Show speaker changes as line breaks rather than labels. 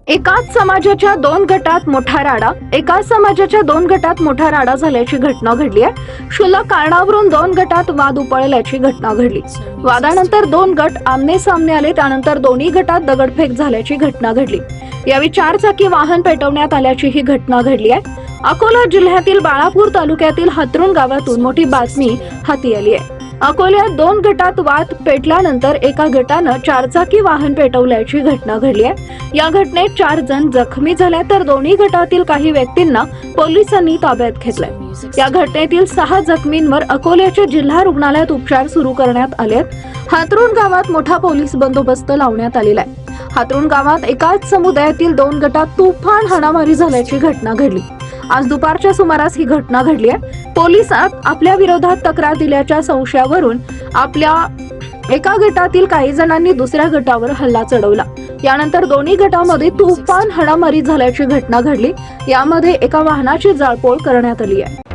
एकाच समाजाच्या दोन गटात मोठा राडा झाल्याची घटना घडली आहे। क्षुल्लक कारणावरून दोन गटात वाद उपळल्याची घटना घडली। वादानंतर दोन गट आमने सामने आले, त्यानंतर दोन्ही गटात दगडफेक झाल्याची घटना घडली। यावेळी 4 चाकी वाहन पेटवण्यात आल्याची ही घटना घडली आहे। अकोला जिल्ह्यातील बाळापूर तालुक्यातील हातरुण गावातून मोठी बातमी हाती आली आहे। अकोल्यात दोन गटात वाद पेटल्यानंतर एका गटानं 4 चाकी वाहन पेटवल्याची घटना घडली आहे। या घटनेत 4 जण जखमी झाले, तर दोन्ही गटातील काही व्यक्तींना पोलिसांनी ताब्यात घेतलंय। या घटनेतील 6 जखमींवर अकोल्याच्या जिल्हा रुग्णालयात उपचार सुरू करण्यात आले आहेत। हातरुण गावात मोठा पोलीस बंदोबस्त लावण्यात आलेला आहे। हातरुण गावात एकाच समुदायातील दोन गटात तुफान हाणामारी झाल्याची घटना घडली। आज दुपारच्या सुमारास ही घटना घडली आहे। पोलिसात आपल्या विरोधात तक्रार दिल्याच्या संशयावरून आपल्या एका गटातील काही जणांनी दुसऱ्या गटावर हल्ला चढवला। यानंतर दोन्ही गटामध्ये तुफान हाणामारी झाल्याची घटना घडली। यामध्ये एका वाहनाची जाळपोळ करण्यात आली आहे।